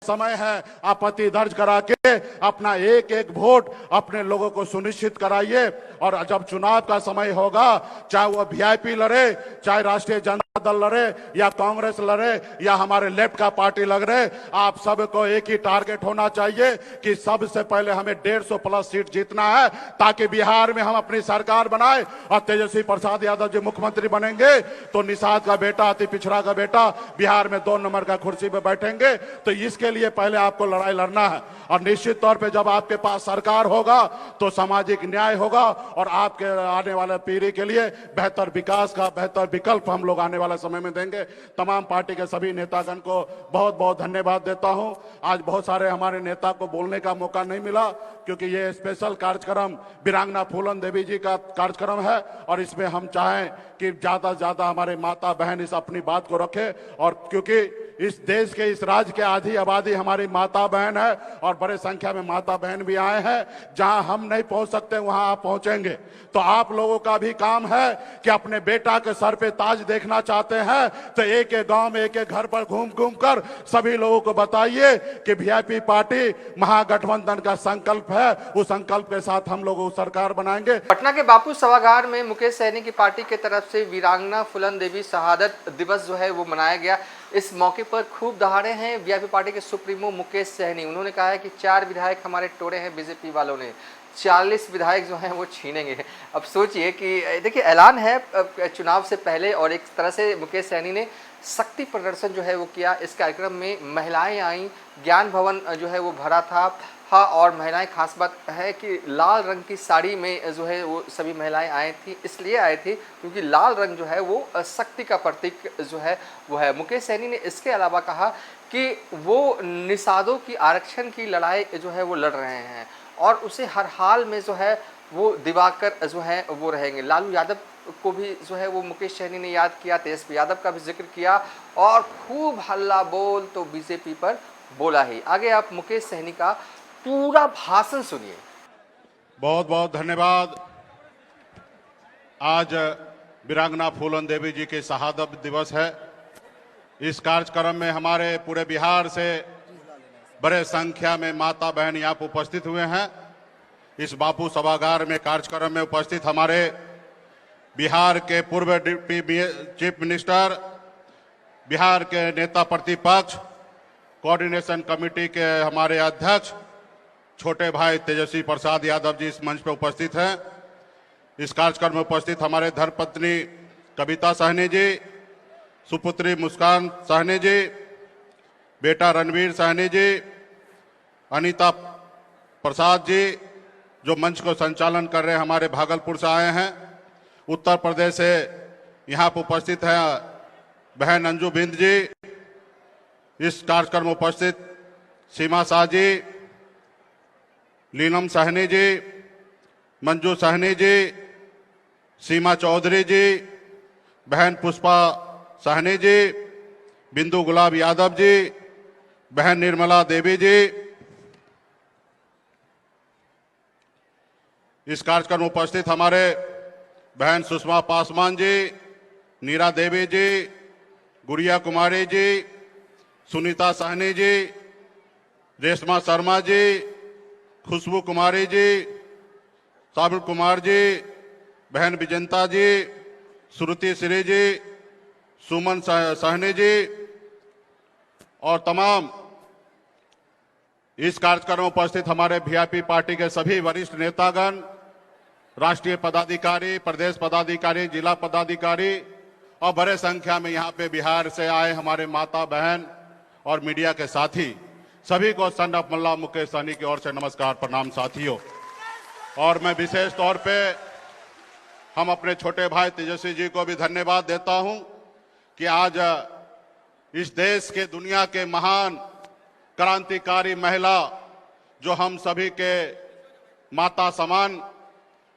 समय है, आपत्ति दर्ज करा के अपना एक एक वोट अपने लोगों को सुनिश्चित कराइए। और जब चुनाव का समय होगा, चाहे वो वीआईपी लड़े, चाहे राष्ट्रीय जनता दल लड़े, या कांग्रेस लड़े, या हमारे लेफ्ट का पार्टी लग रहे, आप सबको एक ही टारगेट होना चाहिए कि सबसे पहले हमें 150 प्लस सीट जीतना है, ताकि बिहार में हम अपनी सरकार बनाए और तेजस्वी प्रसाद यादव जी मुख्यमंत्री बनेंगे तो निषाद का बेटा, अति पिछड़ा का बेटा बिहार में 2 नंबर का कुर्सी पे बैठेंगे। तो इसके लिए पहले आपको लड़ाई लड़ना है, और निश्चित तौर पे जब आपके पास सरकार होगा तो सामाजिक न्याय होगा और आपके आने वाले पीढ़ी के लिए बेहतर विकास का बेहतर विकल्प हम लोग आने वाले समय में देंगे। तमाम पार्टी के सभी नेतागण को बहुत बहुत धन्यवाद देता हूं। आज बहुत सारे हमारे नेता को बोलने का मौका नहीं मिला, क्योंकि ये स्पेशल कार्यक्रम वीरांगना फूलन देवी जी का कार्यक्रम है, और इसमें हम चाहें कि ज्यादा से ज्यादा हमारे माता बहन इस अपनी बात को रखें। और क्योंकि इस देश के, इस राज्य के आधी आबादी हमारी माता बहन है, और बड़े संख्या में माता बहन भी आए हैं। जहां हम नहीं पहुंच सकते वहां आप पहुंचेंगे। तो आप लोगों का भी काम है कि अपने बेटा के सर पे ताज देखना चाहते हैं तो एक एक गांव में, एक एक घर पर घूम घूम कर सभी लोगों को बताइए कि वीआईपी पार्टी महागठबंधन का संकल्प है, उस संकल्प के साथ हम लोग सरकार बनाएंगे। पटना के बापू सभागार में मुकेश सहनी की पार्टी की तरफ से वीरांगना फूलन देवी शहादत दिवस जो है वो मनाया गया। इस मौके पर खूब दहाड़े हैं वीआईपी पार्टी के सुप्रीमो मुकेश सहनी। उन्होंने कहा है कि 4 विधायक हमारे टोड़े हैं बीजेपी वालों ने, 40 विधायक जो हैं वो छीनेंगे। अब सोचिए कि देखिए ऐलान है चुनाव से पहले, और एक तरह से मुकेश सहनी ने शक्ति प्रदर्शन जो है वो किया। इस कार्यक्रम में महिलाएं आई, ज्ञान भवन जो है वो भरा था। हाँ, और महिलाएं, खास बात है कि लाल रंग की साड़ी में जो है वो सभी महिलाएं आई थी। इसलिए आई थी क्योंकि लाल रंग जो है वो शक्ति का प्रतीक जो है वो है। मुकेश सहनी ने इसके अलावा कहा कि वो निषादों की आरक्षण की लड़ाई जो है वो लड़ रहे हैं, और उसे हर हाल में जो है वो दिवाकर जो है वो रहेंगे। लालू यादव को भी जो है वो मुकेश सहनी ने याद किया, तेजस्वी यादव का भी जिक्र किया, और खूब हल्ला बोल तो बीजेपी पर बोला ही। आगे आप मुकेश सहनी का पूरा भाषण सुनिए। बहुत बहुत धन्यवाद। आज वीरांगना फूलन देवी जी के शहादत दिवस है। इस कार्यक्रम में हमारे पूरे बिहार से बड़े संख्या में माता बहन यहाँ पर उपस्थित हुए हैं। इस बापू सभागार में कार्यक्रम में उपस्थित हमारे बिहार के पूर्व डिप्टी चीफ मिनिस्टर, बिहार के नेता प्रतिपक्ष, कोऑर्डिनेशन कमेटी के हमारे अध्यक्ष छोटे भाई तेजस्वी प्रसाद यादव जी इस मंच पर उपस्थित हैं। इस कार्यक्रम में उपस्थित हमारे धर्मपत्नी कविता सहनी जी, सुपुत्री मुस्कान सहनी जी, बेटा रणवीर सहनी जी, अनीता प्रसाद जी जो मंच को संचालन कर रहे हैं, हमारे भागलपुर से आए हैं। उत्तर प्रदेश से यहाँ पर उपस्थित हैं बहन अंजू बिंद जी। इस कार्यक्रम में उपस्थित सीमा शाह जी, लीनम सहनी जी, मंजू सहनी जी, सीमा चौधरी जी, बहन पुष्पा सहनी जी, बिंदु गुलाब यादव जी, बहन निर्मला देवी जी। इस कार्यक्रम में उपस्थित हमारे बहन सुषमा पासवान जी, नीरा देवी जी, गुड़िया कुमारी जी, सुनीता सहनी जी, रेशमा शर्मा जी, खुशबू कुमारी जी, साबिर कुमार जी, बहन विजंता जी, श्रुति श्री जी, सुमन सहनी जी, और तमाम इस कार्यक्रम में उपस्थित हमारे वीआईपी पार्टी के सभी वरिष्ठ नेतागण, राष्ट्रीय पदाधिकारी, प्रदेश पदाधिकारी, जिला पदाधिकारी, और बड़े संख्या में यहाँ पे बिहार से आए हमारे माता बहन और मीडिया के साथी, सभी को सन ऑफ मल्ला मुकेश सहनी की ओर से नमस्कार, प्रणाम साथियों। और मैं विशेष तौर पे हम अपने छोटे भाई तेजस्वी जी को भी धन्यवाद देता हूं कि आज इस देश के, दुनिया के महान क्रांतिकारी महिला जो हम सभी के माता समान,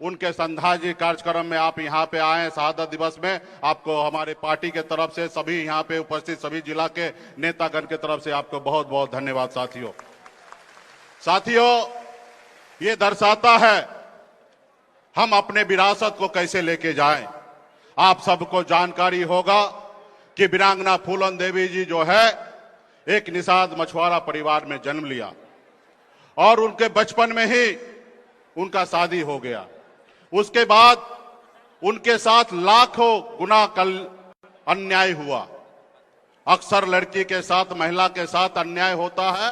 उनके श्रद्धांजलि कार्यक्रम में आप यहाँ पे आए हैं शहादत दिवस में। आपको हमारे पार्टी के तरफ से, सभी यहाँ पे उपस्थित सभी जिला के नेतागण के तरफ से आपको बहुत बहुत धन्यवाद साथियों। ये दर्शाता है हम अपने विरासत को कैसे लेके जाएं। आप सबको जानकारी होगा कि वीरांगना फूलन देवी जी जो है एक निषाद मछुआरा परिवार में जन्म लिया और उनके बचपन में ही उनका शादी हो गया। उसके बाद उनके साथ लाखों गुना कल अन्याय हुआ। अक्सर लड़की के साथ, महिला के साथ अन्याय होता है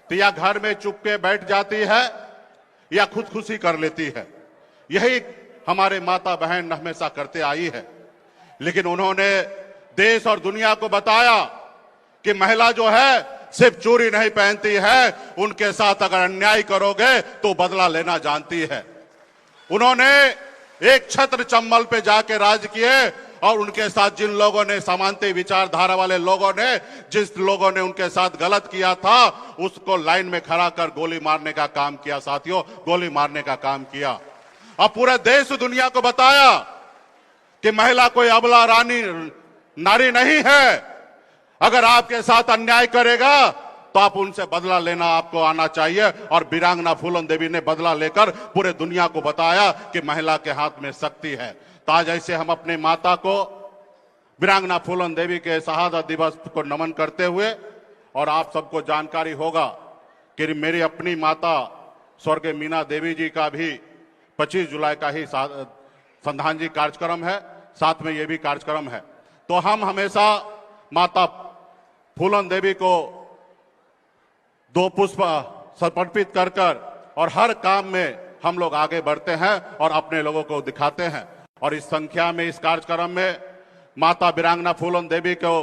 तो या घर में चुपके बैठ जाती है या खुदकुशी कर लेती है। यही हमारे माता बहन हमेशा करते आई है। लेकिन उन्होंने देश और दुनिया को बताया कि महिला जो है सिर्फ चूड़ी नहीं पहनती है, उनके साथ अगर अन्याय करोगे तो बदला लेना जानती है। उन्होंने एक छत्र चम्बल पे जाके राज किए और उनके साथ जिन लोगों ने समानता विचारधारा वाले लोगों ने, जिस लोगों ने उनके साथ गलत किया था, उसको लाइन में खड़ा कर गोली मारने का काम किया। साथियों, गोली मारने का काम किया और पूरे देश दुनिया को बताया कि महिला कोई अबला नारी नहीं है। अगर आपके साथ अन्याय करेगा तो आप उनसे बदला लेना आपको आना चाहिए। और वीरांगना फूलन देवी ने बदला लेकर पूरे दुनिया को बताया कि महिला के हाथ में शक्ति है। तो आज ऐसे हम अपनी माता को, वीरांगना फूलन देवी के शहादत दिवस को नमन करते हुए, और आप सबको जानकारी होगा कि मेरी अपनी माता स्वर्गीय मीना देवी जी का भी 25 जुलाई का ही श्रद्धांजलि कार्यक्रम है, साथ में ये भी कार्यक्रम है। तो हम हमेशा माता फूलन देवी को 2 पुष्प समर्पित कर कर और हर काम में हम लोग आगे बढ़ते हैं और अपने लोगों को दिखाते हैं। और इस संख्या में, इस कार्यक्रम में माता वीरांगना फूलन देवी को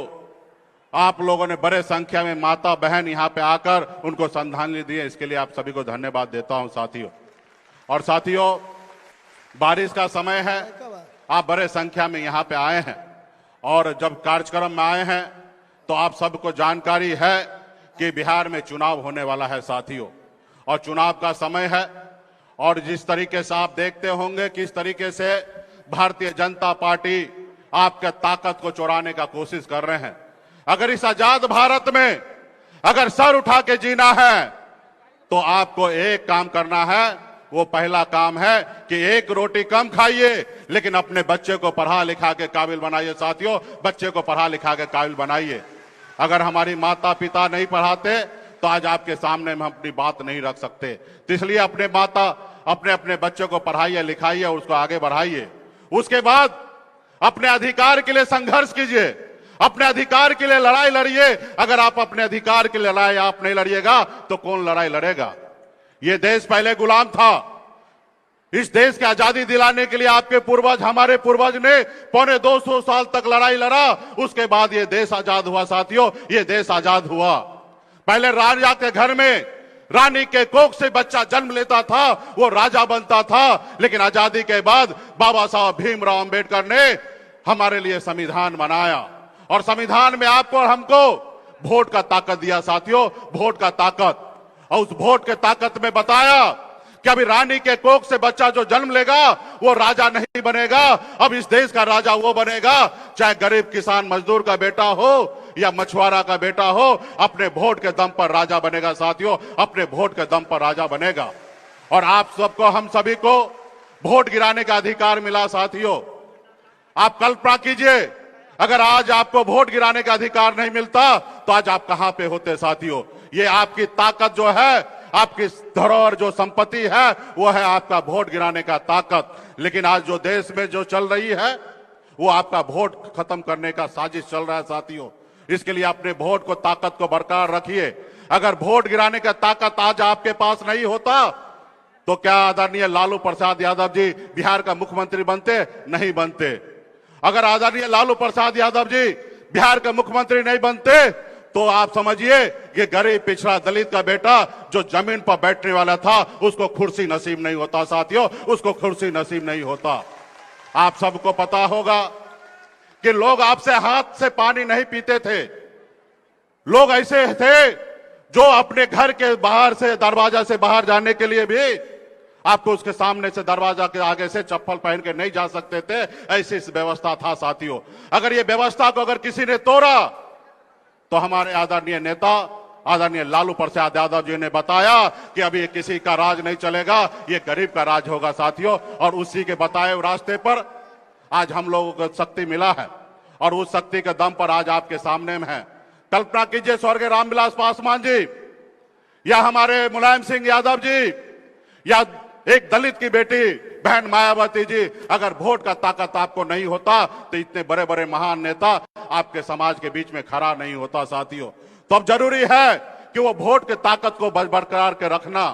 आप लोगों ने बड़े संख्या में माता बहन यहाँ पे आकर उनको श्रद्धांजलि दी है। इसके लिए आप सभी को धन्यवाद देता हूँ साथियों। और साथियों, बारिश का समय है, आप बड़े संख्या में यहाँ पे आए हैं और जब कार्यक्रम में आए हैं तो आप सबको जानकारी है कि बिहार में चुनाव होने वाला है साथियों, और चुनाव का समय है। और जिस तरीके से आप देखते होंगे किस तरीके से भारतीय जनता पार्टी आपके ताकत को चुराने का कोशिश कर रहे हैं। अगर इस आजाद भारत में अगर सर उठा के जीना है तो आपको एक काम करना है। वो पहला काम है कि एक रोटी कम खाइए, लेकिन अपने बच्चे को पढ़ा लिखा के काबिल बनाइए साथियों। बच्चे को पढ़ा लिखा के काबिल बनाइए। अगर हमारी माता पिता नहीं पढ़ाते तो आज आपके सामने हम अपनी बात नहीं रख सकते। तो इसलिए अपने अपने बच्चों को पढ़ाइए, लिखाइए और उसको आगे बढ़ाइए। उसके बाद अपने अधिकार के लिए संघर्ष कीजिए, अपने अधिकार के लिए लड़ाई लड़िए। अगर आप अपने अधिकार के लिए लड़ाई आप नहीं लड़िएगा तो कौन लड़ाई लड़ेगा? ये देश पहले गुलाम था। इस देश की आजादी दिलाने के लिए आपके पूर्वज, हमारे पूर्वज ने 250 साल तक लड़ाई लड़ा। उसके बाद ये देश आजाद हुआ साथियों, ये देश आजाद हुआ। पहले राजा के घर में रानी के कोख से बच्चा जन्म लेता था, वो राजा बनता था। लेकिन आजादी के बाद बाबा साहब भीमराव अंबेडकर ने हमारे लिए संविधान बनाया और संविधान में आपको और हमको वोट का ताकत दिया साथियों, वोट का ताकत। और उस वोट के ताकत में बताया कि अभी रानी के कोख से बच्चा जो जन्म लेगा वो राजा नहीं बनेगा। अब इस देश का राजा वो बनेगा, चाहे गरीब किसान मजदूर का बेटा हो या मछुआरा का बेटा हो, अपने वोट के दम पर राजा बनेगा साथियों, अपने वोट के दम पर राजा बनेगा। और आप सबको, हम सभी को वोट गिराने का अधिकार मिला साथियों। आप कल्पना कीजिए, अगर आज आपको वोट गिराने का अधिकार नहीं मिलता तो आज आप कहां पे होते साथियों। ये आपकी ताकत जो है, आपकी धरोहर जो संपत्ति है, वो है आपका वोट गिराने का ताकत। लेकिन आज जो देश में जो चल रही है वो आपका वोट खत्म करने का साजिश चल रहा है साथियों। इसके लिए अपने वोट को, ताकत को बरकरार रखिए। अगर वोट गिराने का ताकत आज आपके पास नहीं होता तो क्या आदरणीय लालू प्रसाद यादव जी बिहार का मुख्यमंत्री बनते? नहीं बनते। अगर आदरणीय लालू प्रसाद यादव जी बिहार के मुख्यमंत्री नहीं बनते तो आप समझिए कि गरीब पिछड़ा दलित का बेटा जो जमीन पर बैठने वाला था उसको कुर्सी नसीब नहीं होता साथियों, उसको कुर्सी नसीब नहीं होता। आप सबको पता होगा कि लोग आपसे हाथ से पानी नहीं पीते थे। लोग ऐसे थे जो अपने घर के बाहर से, दरवाजा से बाहर जाने के लिए भी आपको उसके सामने से, दरवाजा के आगे से चप्पल पहन के नहीं जा सकते थे। ऐसी व्यवस्था था साथियों। अगर ये व्यवस्था को अगर किसी ने तोड़ा तो हमारे आदरणीय नेता आदरणीय लालू प्रसाद यादव जी ने बताया कि अभी किसी का राज नहीं चलेगा, ये गरीब का राज होगा साथियों। और उसी के बताए रास्ते पर आज हम लोगों को शक्ति मिला है और उस शक्ति के दम पर आज आपके सामने में है। कल्पना कीजिए स्वर्गीय रामविलास पासवान जी या हमारे मुलायम सिंह यादव जी या एक दलित की बेटी बहन मायावती जी, अगर वोट का ताकत आपको नहीं होता तो इतने बड़े बड़े महान नेता आपके समाज के बीच में खड़ा नहीं होता साथियों। तो अब जरूरी है कि वो वोट की ताकत को बरकरार के रखना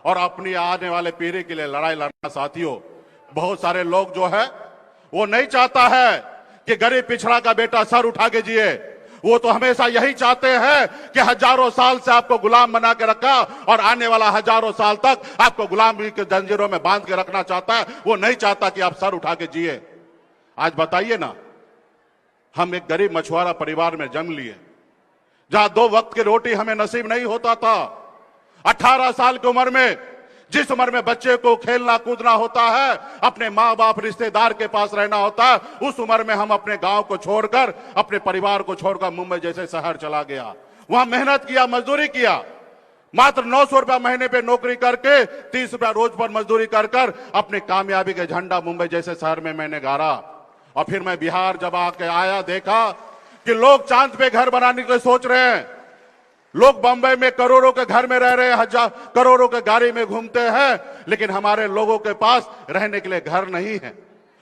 और अपनी आने वाले पीढ़ी के लिए लड़ाई लड़ना साथियों। बहुत सारे लोग जो है वो नहीं चाहता है कि गरीब पिछड़ा का बेटा सर उठा के जिए, वो तो हमेशा यही चाहते हैं कि हजारों साल से आपको गुलाम बना के रखा और आने वाला हजारों साल तक आपको गुलामी के जंजीरों में बांध के रखना चाहता है। वो नहीं चाहता कि आप सर उठा के जिए। आज बताइए ना, हम एक गरीब मछुआरा परिवार में जन्म लिए जहां 2 वक्त की रोटी हमें नसीब नहीं होता था। 18 साल की उम्र में, जिस उम्र में बच्चे को खेलना कूदना होता है, अपने माँ बाप रिश्तेदार के पास रहना होता है, उस उम्र में हम अपने गांव को छोड़कर, अपने परिवार को छोड़कर मुंबई जैसे शहर चला गया। वहां मेहनत किया, मजदूरी किया, मात्र 900 रुपया महीने पे नौकरी करके 30 रुपया रोज पर मजदूरी कर कर अपनी कामयाबी के झंडा मुंबई जैसे शहर में मैंने गाड़ा। और फिर मैं बिहार जब आके आया, देखा कि लोग चांद पे घर बनाने के सोच रहे हैं, लोग बंबई में करोड़ों के घर में रह रहे हैं, हजार करोड़ों के गाड़ी में घूमते हैं, लेकिन हमारे लोगों के पास रहने के लिए घर नहीं है,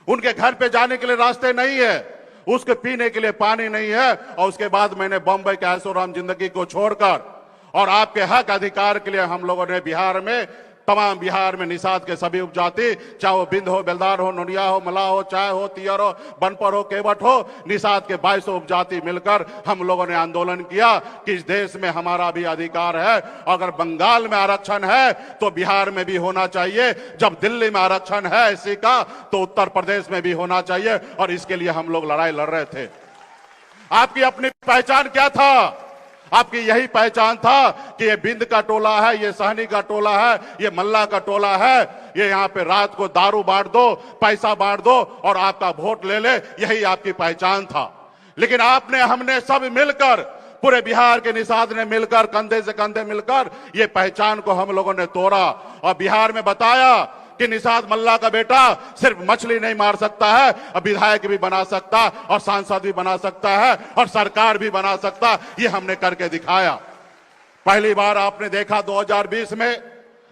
उनके घर पे जाने के लिए रास्ते नहीं है, उसके पीने के लिए पानी नहीं है। और उसके बाद मैंने बंबई के ऐशोआराम जिंदगी को छोड़कर और आपके हक अधिकार के लिए हम लोगों ने बिहार में, तमाम बिहार में निषाद के सभी उपजाति, चाहे वो बिंद हो, बेलदार हो, नोनिया हो, मला हो, चाय हो, तियर हो, बनपर हो, केवट हो, निषाद के 2200 उपजाति मिलकर हम लोगों ने आंदोलन किया कि इस देश में हमारा भी अधिकार है। अगर बंगाल में आरक्षण है तो बिहार में भी होना चाहिए, जब दिल्ली में आरक्षण है एससी का तो उत्तर प्रदेश में भी होना चाहिए। और इसके लिए हम लोग लड़ाई लड़ रहे थे। आपकी अपनी पहचान क्या था? आपकी यही पहचान था कि ये बिंद का टोला है, ये सहनी का टोला है, ये मल्ला का टोला है, ये यहाँ पे रात को दारू बांट दो, पैसा बांट दो और आपका वोट ले ले, यही आपकी पहचान था। लेकिन आपने, हमने सब मिलकर, पूरे बिहार के निषाद ने मिलकर, कंधे से कंधे मिलकर ये पहचान को हम लोगों ने तोड़ा और बिहार में बताया कि निषाद मल्ला का बेटा सिर्फ मछली नहीं मार सकता है, अब विधायक भी बना सकता और सांसद भी बना सकता है और सरकार भी बना सकता। ये हमने करके दिखाया। पहली बार आपने देखा 2020 में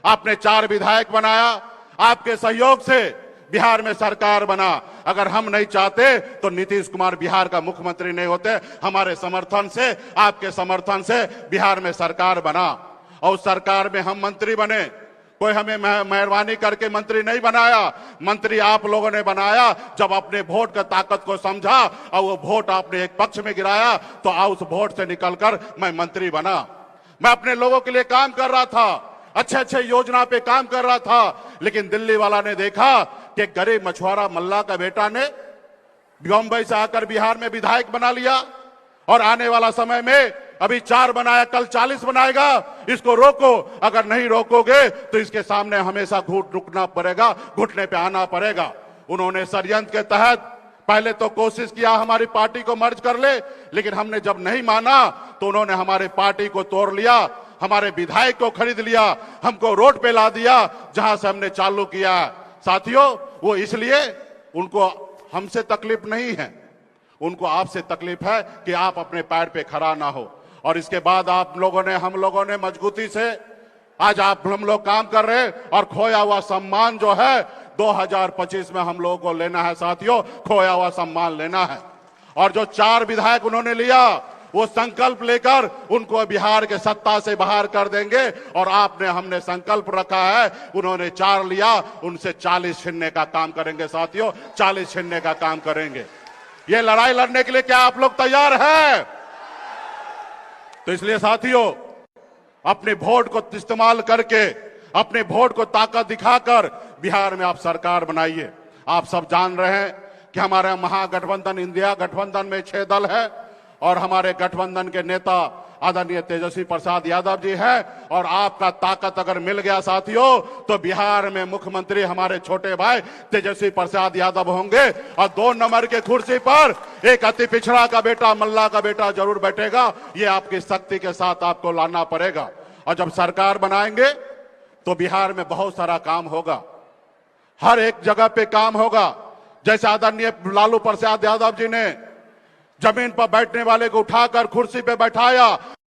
आपने 4 विधायक बनाया, आपके सहयोग से बिहार में सरकार बना। अगर हम नहीं चाहते तो नीतीश कुमार बिहार का मुख्यमंत्री नहीं होते। हमारे समर्थन से, आपके समर्थन से बिहार में सरकार बना और उस सरकार में हम मंत्री बने। कोई हमें मेहरबानी करके मंत्री नहीं बनाया, मंत्री आप लोगों ने बनाया। जब अपने वोट का ताकत को समझा और वो वोट आपने एक पक्ष में गिराया तो उस वोट से निकलकर मैं मंत्री बना। मैं अपने लोगों के लिए काम कर रहा था, अच्छे अच्छे योजना पे काम कर रहा था, लेकिन दिल्ली वाला ने देखा कि गरीब मछुआरा मल्ला का बेटा ने बम्बई से आकर बिहार में विधायक बना लिया और आने वाला समय में अभी 4 बनाया, कल 40 बनाएगा। इसको रोको, अगर नहीं रोकोगे तो इसके सामने हमेशा रुकना पड़ेगा, घुटने पे आना पड़ेगा। उन्होंने षड्यंत्र के तहत पहले तो कोशिश किया हमारी पार्टी को मर्ज कर ले, लेकिन हमने जब नहीं माना तो उन्होंने हमारी पार्टी को तोड़ लिया, हमारे विधायक को खरीद लिया, हमको रोड पे ला दिया जहां से हमने चालू किया। साथियों, वो इसलिए, उनको हमसे तकलीफ नहीं है, उनको आपसे तकलीफ है कि आप अपने पैर पे खड़ा ना हो। और इसके बाद आप लोगों ने, हम लोगों ने मजबूती से आज हम लोग काम कर रहे हैं और खोया हुआ सम्मान जो है 2025 में हम लोगों को लेना है साथियों, खोया हुआ सम्मान लेना है। और जो 4 विधायक उन्होंने लिया, वो संकल्प लेकर उनको बिहार के सत्ता से बाहर कर देंगे। और आपने, हमने संकल्प रखा है, उन्होंने 4 लिया, उनसे 40 छीनने का काम करेंगे साथियों, 40 छीनने का काम करेंगे। ये लड़ाई लड़ने के लिए क्या आप लोग तैयार हैं? तो इसलिए साथियों, अपने वोट को इस्तेमाल करके, अपने वोट को ताकत दिखाकर बिहार में आप सरकार बनाइए। आप सब जान रहे हैं कि हमारा महागठबंधन, इंडिया गठबंधन में 6 दल है और हमारे गठबंधन के नेता आदरणीय तेजस्वी प्रसाद यादव जी हैं। और आपका ताकत अगर मिल गया साथियों तो बिहार में मुख्यमंत्री हमारे छोटे भाई तेजस्वी प्रसाद यादव होंगे और 2 नंबर के कुर्सी पर एक अति पिछड़ा का बेटा, मल्ला का बेटा जरूर बैठेगा। ये आपकी शक्ति के साथ आपको लाना पड़ेगा। और जब सरकार बनाएंगे तो बिहार में बहुत सारा काम होगा, हर एक जगह पे काम होगा। जैसे आदरणीय लालू प्रसाद यादव जी ने जमीन पर बैठने वाले को उठाकर कुर्सी पे बैठाया,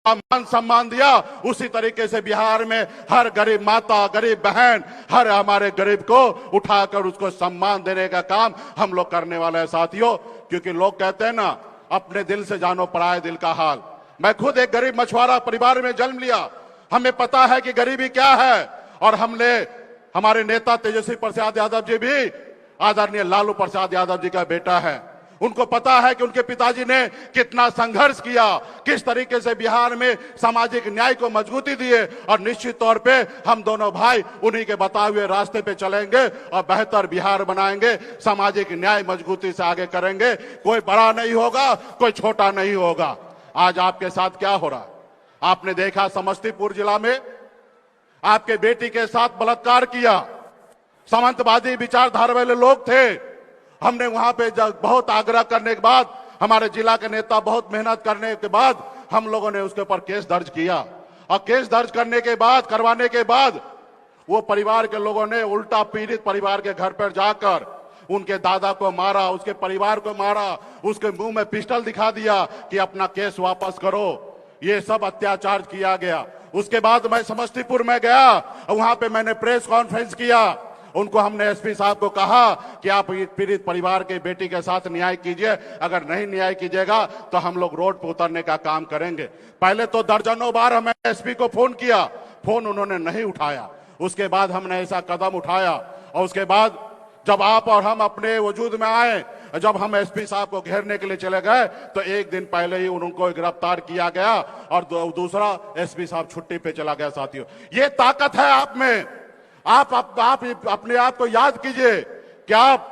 मान सम्मान दिया। उसी तरीके से बिहार में हर गरीब माता, गरीब बहन, हर हमारे गरीब को उठाकर उसको सम्मान देने का काम हम लोग करने वाले हैं साथियों। क्योंकि लोग कहते हैं ना, अपने दिल से जानो पराये दिल का हाल। मैं खुद एक गरीब मछुआरा परिवार में जन्म लिया, हमें पता है कि गरीबी क्या है। और हमने, हमारे नेता तेजस्वी प्रसाद यादव जी भी आदरणीय लालू प्रसाद यादव जी का बेटा है, उनको पता है कि उनके पिताजी ने कितना संघर्ष किया, किस तरीके से बिहार में सामाजिक न्याय को मजबूती दिए। और निश्चित तौर पे हम दोनों भाई उन्हीं के बताए हुए रास्ते पे चलेंगे और बेहतर बिहार बनाएंगे, सामाजिक न्याय मजबूती से आगे करेंगे। कोई बड़ा नहीं होगा, कोई छोटा नहीं होगा। आज आपके साथ क्या हो रहा है, आपने देखा समस्तीपुर जिला में आपके बेटी के साथ बलात्कार किया। सामंतवादी विचारधारा वाले लोग थे। हमने वहां पे बहुत आग्रह करने के बाद, हमारे जिला के नेता बहुत मेहनत करने के बाद हम लोगों ने उसके ऊपर केस दर्ज किया। और केस दर्ज करवाने के बाद वो परिवार के लोगों ने उल्टा पीड़ित परिवार के घर पर जाकर उनके दादा को मारा, उसके परिवार को मारा, उसके मुंह में पिस्टल दिखा दिया कि अपना केस वापस करो। ये सब अत्याचार किया गया। उसके बाद मैं समस्तीपुर में गया, वहां पे मैंने प्रेस कॉन्फ्रेंस किया। उनको हमने एसपी साहब को कहा कि आप पीड़ित परिवार के बेटी के साथ न्याय कीजिए, अगर नहीं न्याय कीजिएगा तो हम लोग रोड पर उतरने का काम करेंगे। पहले तो दर्जनों बार हमें एसपी को फोन किया, फोन उन्होंने नहीं उठाया। उसके बाद हमने ऐसा कदम उठाया और उसके बाद जब आप और हम अपने वजूद में आए, जब हम एसपी साहब को घेरने के लिए चले गए तो एक दिन पहले ही उनको गिरफ्तार किया गया और दूसरा एसपी साहब छुट्टी पे चला गया। साथियों, ये ताकत है आप में। आप अपने आप को याद कीजिए कि आप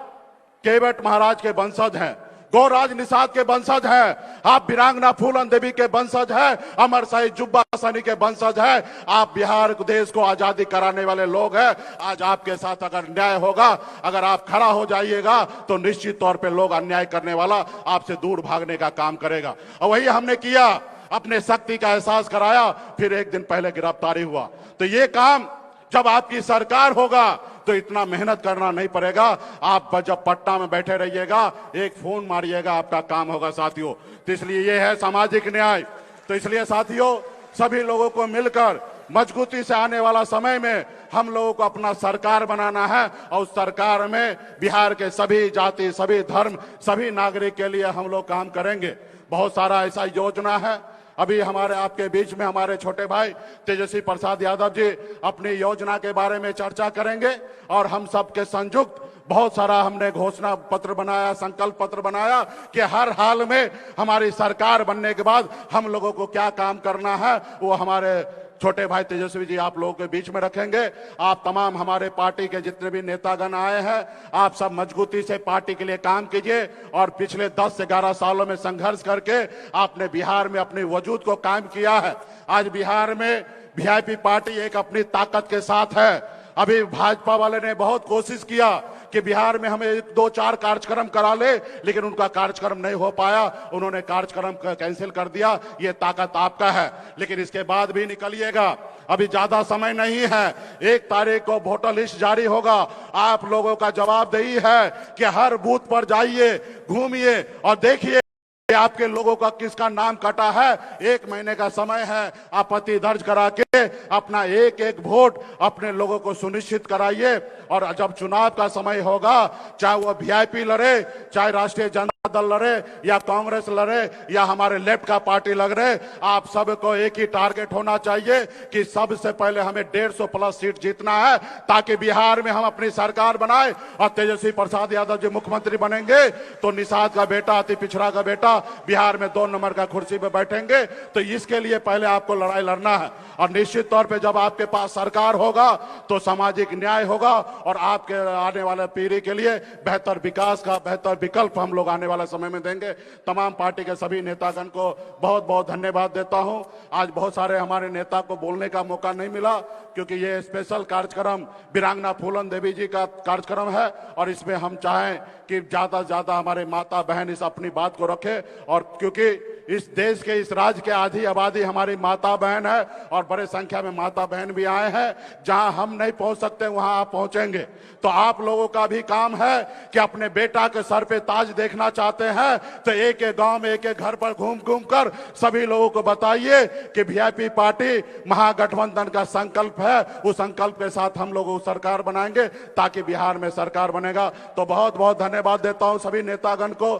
केवट महाराज के वंशज हैं, गौराज निषाद के वंशज हैं, आप वीरांगना फूलन देवी के वंशज हैं, अमर शहीद जुब्बा सैनी के वंशज हैं। आप बिहार देश को आजादी कराने वाले लोग हैं। आज आपके साथ अगर न्याय होगा, अगर आप खड़ा हो जाइएगा तो निश्चित तौर पे लोग अन्याय करने वाला आपसे दूर भागने का काम करेगा। और वही हमने किया, अपने शक्ति का एहसास कराया। फिर एक दिन पहले गिरफ्तारी हुआ। तो ये काम जब आपकी सरकार होगा तो इतना मेहनत करना नहीं पड़ेगा। आप जब पटना में बैठे रहिएगा, एक फोन मारिएगा, आपका काम होगा साथियों। तो इसलिए ये है सामाजिक न्याय। तो इसलिए साथियों, सभी लोगों को मिलकर मजबूती से आने वाला समय में हम लोगों को अपना सरकार बनाना है और उस सरकार में बिहार के सभी जाति, सभी धर्म, सभी नागरिक के लिए हम लोग काम करेंगे। बहुत सारा ऐसा योजना है। अभी हमारे आपके बीच में हमारे छोटे भाई तेजस्वी प्रसाद यादव जी अपनी योजना के बारे में चर्चा करेंगे और हम सबके संयुक्त बहुत सारा हमने घोषणा पत्र बनाया, संकल्प पत्र बनाया कि हर हाल में हमारी सरकार बनने के बाद हम लोगों को क्या काम करना है, वो हमारे छोटे भाई तेजस्वी जी आप लोगों के बीच में रखेंगे। आप तमाम हमारे पार्टी के जितने भी नेतागण आए हैं, आप सब मजबूती से पार्टी के लिए काम कीजिए। और पिछले 10 से 11 सालों में संघर्ष करके आपने बिहार में अपने वजूद को कायम किया है। आज बिहार में वीआईपी पार्टी एक अपनी ताकत के साथ है। अभी भाजपा वाले ने बहुत कोशिश किया कि बिहार में हमें 2-4 कार्यक्रम करा ले, लेकिन उनका कार्यक्रम नहीं हो पाया, उन्होंने कार्यक्रम कैंसिल कर दिया। ये ताकत आपका है, लेकिन इसके बाद भी निकलिएगा, अभी ज्यादा समय नहीं है। 1 तारीख को वोटर लिस्ट जारी होगा। आप लोगों का जवाबदेही है कि हर बूथ पर जाइए, घूमिए और देखिए आपके लोगों का किसका नाम कटा है। 1 महीने का समय है, आपत्ति दर्ज करा के अपना एक एक वोट अपने लोगों को सुनिश्चित कराइए। और जब चुनाव का समय होगा, चाहे वो वीआईपी लड़े, चाहे राष्ट्रीय जनता दल लड़े या कांग्रेस लड़े या हमारे लेफ्ट का पार्टी लग रहे, आप सबको एक ही टारगेट होना चाहिए कि सबसे पहले हमें 150+ सीट जीतना है, ताकि बिहार में हम अपनी सरकार बनाए और तेजस्वी प्रसाद यादव जी मुख्यमंत्री बनेंगे तो निषाद का बेटा, अति पिछड़ा का बेटा बिहार में 2 नंबर का कुर्सी पे बैठेंगे। तो इसके लिए पहले आपको लड़ाई लड़ना है। और निश्चित तौर पे जब आपके पास सरकार होगा तो सामाजिक न्याय होगा और आपके आने वाले पीढ़ी के लिए बेहतर विकास का बेहतर विकल्प हम लोग आने वाले समय में देंगे। तमाम पार्टी के सभी नेतागण को बहुत बहुत धन्यवाद देता हूं। आज बहुत सारे हमारे नेता को बोलने का मौका नहीं मिला, क्योंकि ये स्पेशल कार्यक्रम वीरांगना फूलन देवी जी का कार्यक्रम है और इसमें हम चाहें कि ज्यादा से ज्यादा हमारे माता बहन इस अपनी बात को रखें। और क्योंकि इस देश के, इस राज्य के आधी आबादी हमारी माता बहन है और बड़े संख्या में माता बहन भी आए हैं। जहां हम नहीं पहुंच सकते वहां आप पहुंचेंगे। तो आप लोगों का भी काम है कि अपने बेटा के सर पे ताज देखना चाहते हैं तो एक एक गांव में, एक एक घर पर घूम घूम कर सभी लोगों को बताइए कि वीआईपी पार्टी महागठबंधन का संकल्प है। उस संकल्प के साथ हम लोग सरकार बनाएंगे ताकि बिहार में सरकार बनेगा। तो बहुत बहुत धन्यवाद देता हूं सभी नेतागण को।